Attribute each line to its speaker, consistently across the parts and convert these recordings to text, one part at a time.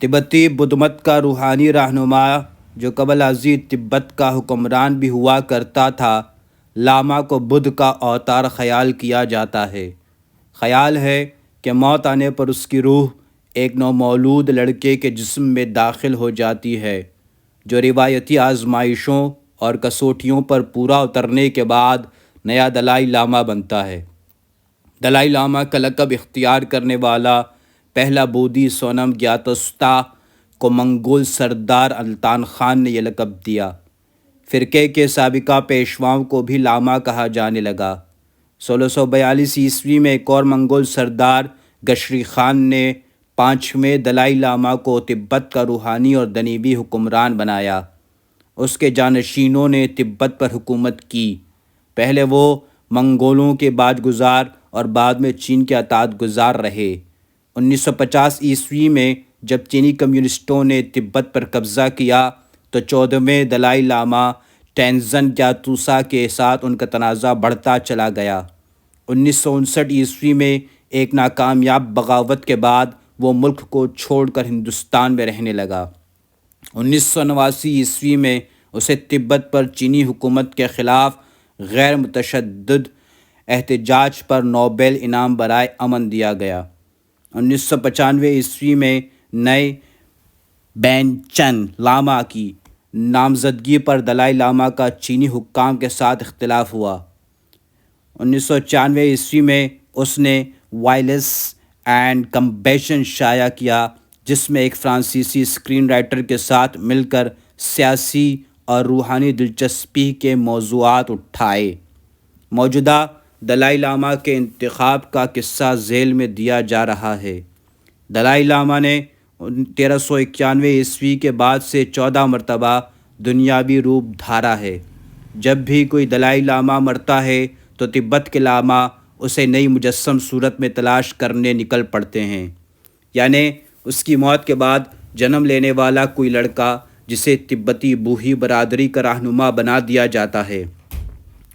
Speaker 1: تبتی بدھ مت کا روحانی رہنما جو قبل ازیں تبت کا حکمران بھی ہوا کرتا تھا، لاما کو بدھ کا اوتار خیال کیا جاتا ہے۔ خیال ہے کہ موت آنے پر اس کی روح ایک نومولود لڑکے کے جسم میں داخل ہو جاتی ہے، جو روایتی آزمائشوں اور کسوٹیوں پر پورا اترنے کے بعد نیا دلائی لاما بنتا ہے۔ دلائی لاما کا لقب اختیار کرنے والا پہلا بودھی سونم گیاتسوتا کو منگول سردار الطان خان نے یہ لقب دیا۔ فرقے کے سابقہ پیشواؤں کو بھی لاما کہا جانے لگا۔ 1642 میں ایک اور منگول سردار گشری خان نے 5ویں دلائی لاما کو تبت کا روحانی اور دنیوی حکمران بنایا۔ اس کے جانشینوں نے تبت پر حکومت کی۔ پہلے وہ منگولوں کے باج گزار اور بعد میں چین کے اطاعت گزار رہے۔ 1950 میں جب چینی کمیونسٹوں نے تبت پر قبضہ کیا تو 14ویں دلائی لاما ٹینزن گیاتسو کے ساتھ ان کا تنازع بڑھتا چلا گیا۔ 1959 میں ایک ناکامیاب بغاوت کے بعد وہ ملک کو چھوڑ کر ہندوستان میں رہنے لگا۔ 1989 میں اسے تبت پر چینی حکومت کے خلاف غیر متشدد احتجاج پر نوبل انعام برائے امن دیا گیا۔ 1995 میں نئے بینچن لاما کی نامزدگی پر دلائی لاما کا چینی حکام کے ساتھ اختلاف ہوا۔ 1994 میں اس نے وائلس اینڈ کمپیشن شائع کیا، جس میں ایک فرانسیسی اسکرین رائٹر کے ساتھ مل کر سیاسی اور روحانی دلچسپی کے موضوعات اٹھائے۔ موجودہ دلائی لاما کے انتخاب کا قصہ ذیل میں دیا جا رہا ہے۔ دلائی لاما نے 1391 کے بعد سے 14 مرتبہ دنیاوی روپ دھارا ہے۔ جب بھی کوئی دلائی لاما مرتا ہے تو تبت کے لاما اسے نئی مجسم صورت میں تلاش کرنے نکل پڑتے ہیں، یعنی اس کی موت کے بعد جنم لینے والا کوئی لڑکا جسے تبتی بوہی برادری کا رہنما بنا دیا جاتا ہے۔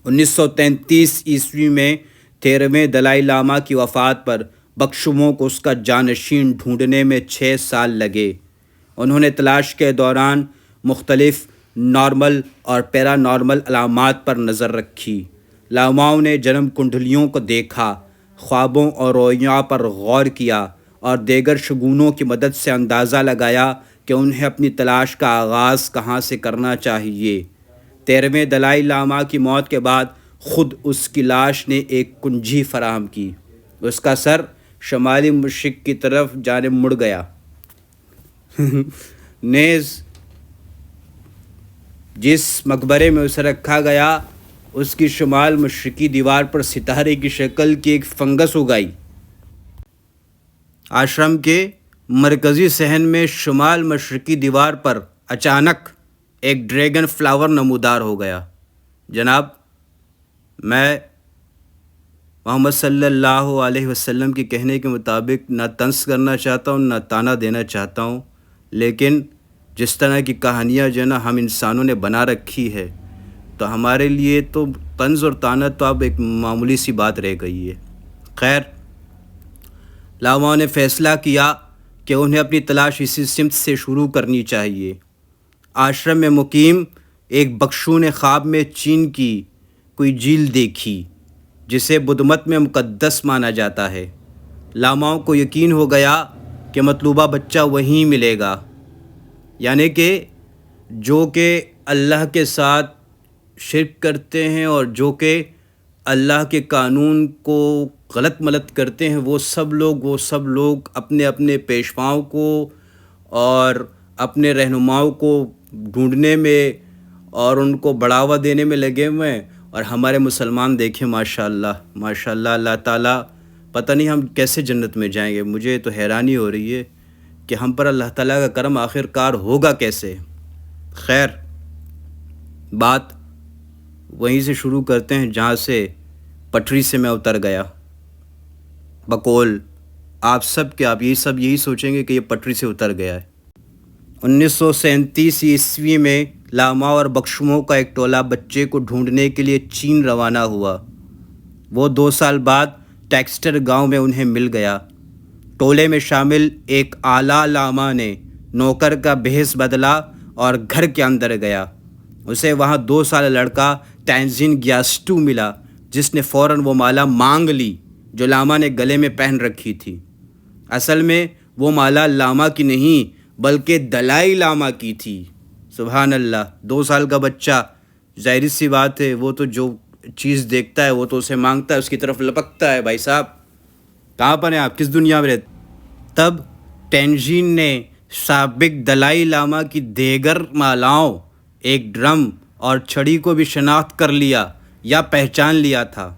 Speaker 1: 1933 میں 13ویں دلائی لاما کی وفات پر بکشموں کو اس کا جانشین ڈھونڈنے میں 6 سال لگے۔ انہوں نے تلاش کے دوران مختلف نارمل اور پیرا نارمل علامات پر نظر رکھی۔ لاماؤں نے جنم کنڈلیوں کو دیکھا، خوابوں اور رویوں پر غور کیا اور دیگر شگونوں کی مدد سے اندازہ لگایا کہ انہیں اپنی تلاش کا آغاز کہاں سے کرنا چاہیے۔ 13ویں دلائی لاما کی موت کے بعد خود اس کی لاش نے ایک کنجی فراہم کی۔ اس کا سر شمالی مشرق کی طرف جانب مڑ گیا، نیز جس مقبرے میں اسے رکھا گیا اس کی شمال مشرقی دیوار پر ستارے کی شکل کی ایک فنگس اگائی۔ آشرم کے مرکزی صحن میں شمال مشرقی دیوار پر اچانک ایک ڈریگن فلاور نمودار ہو گیا۔ جناب، میں محمد صلی اللہ علیہ وسلم کے کہنے کے مطابق نہ طنز کرنا چاہتا ہوں نہ تانا دینا چاہتا ہوں، لیکن جس طرح کی کہانیاں جو نا ہم انسانوں نے بنا رکھی ہے تو ہمارے لیے تو طنز اور تانا تو اب ایک معمولی سی بات رہ گئی ہے۔ خیر، لاما نے فیصلہ کیا کہ انہیں اپنی تلاش اسی سمت سے شروع کرنی چاہیے۔ آشرم میں مقیم ایک بکشو نے خواب میں چین کی کوئی جھیل دیکھی جسے بدھ مت میں مقدس مانا جاتا ہے۔ لاماؤں کو یقین ہو گیا کہ مطلوبہ بچہ وہیں ملے گا، یعنی کہ جو کہ اللہ کے ساتھ شرک کرتے ہیں اور جو کہ اللہ کے قانون کو غلط ملت کرتے ہیں، وہ سب لوگ اپنے اپنے پیشواؤں کو اور اپنے رہنماؤں کو ڈھونڈنے میں اور ان کو بڑھاوا دینے میں لگے ہوئے ہیں۔ اور ہمارے مسلمان دیکھیں ماشاءاللہ اللہ تعالیٰ، پتہ نہیں ہم کیسے جنت میں جائیں گے۔ مجھے تو حیرانی ہو رہی ہے کہ ہم پر اللہ تعالیٰ کا کرم آخر کار ہوگا کیسے۔ خیر، بات وہیں سے شروع کرتے ہیں جہاں سے پٹری سے میں اتر گیا۔ بقول آپ سب کہ آپ یہی سوچیں گے کہ یہ پٹری سے اتر گیا ہے۔ 1937 میں لاما اور بکشموں کا ایک ٹولہ بچے کو ڈھونڈنے کے لیے چین روانہ ہوا۔ وہ 2 سال بعد ٹیکسٹر گاؤں میں انہیں مل گیا۔ ٹولے میں شامل ایک اعلیٰ لاما نے نوکر کا بھیس بدلا اور گھر کے اندر گیا۔ اسے وہاں 2 سال لڑکا تینزین گیاسٹو ملا، جس نے فوراً وہ مالا مانگ لی جو لاما نے گلے میں پہن رکھی تھی۔ اصل میں وہ مالا لاما کی نہیں بلکہ دلائی لاما کی تھی۔ سبحان اللہ! 2 سال کا بچہ، ظاہر سی بات ہے وہ تو جو چیز دیکھتا ہے وہ تو اسے مانگتا ہے، اس کی طرف لپکتا ہے۔ بھائی صاحب کہاں پر ہیں آپ، کس دنیا میں رہتے؟ تب تینزین نے سابق دلائی لاما کی دیگر مالاؤں، ایک ڈرم اور چھڑی کو بھی شناخت کر لیا یا پہچان لیا تھا۔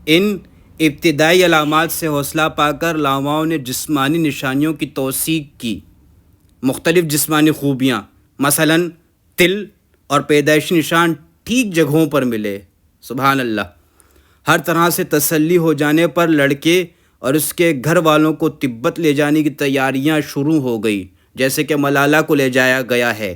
Speaker 1: ان ابتدائی علامات سے حوصلہ پا کر لاماؤں نے جسمانی نشانیوں کی توثیق کی۔ مختلف جسمانی خوبیاں مثلاً تل اور پیدائشی نشان ٹھیک جگہوں پر ملے۔ سبحان اللہ! ہر طرح سے تسلی ہو جانے پر لڑکے اور اس کے گھر والوں کو تبت لے جانے کی تیاریاں شروع ہو گئی، جیسے کہ ملالہ کو لے جایا گیا ہے۔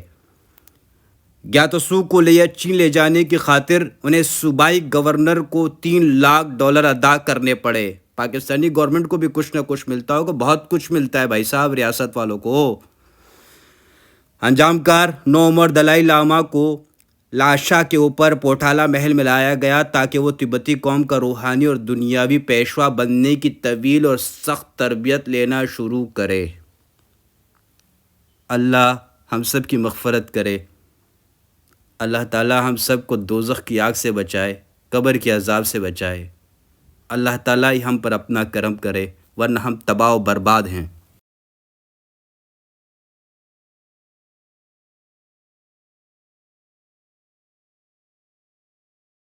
Speaker 1: گیاتسو کو چین لے جانے کی خاطر انہیں صوبائی گورنر کو $3 لاکھ ادا کرنے پڑے۔ پاکستانی گورنمنٹ کو بھی کچھ نہ کچھ ملتا ہوگا، بہت کچھ ملتا ہے بھائی صاحب ریاست والوں کو۔ انجام کار نوعمر دلائی لاما کو لاشا کے اوپر پوٹھالا محل میں لایا گیا تاکہ وہ تبتی قوم کا روحانی اور دنیاوی پیشوا بننے کی طویل اور سخت تربیت لینا شروع کرے۔ اللہ ہم سب کی مغفرت کرے۔ اللہ تعالی ہم سب کو دوزخ کی آگ سے بچائے، قبر کے عذاب سے بچائے۔ اللہ تعالی ہم پر اپنا کرم کرے، ورنہ ہم تباہ و برباد ہیں۔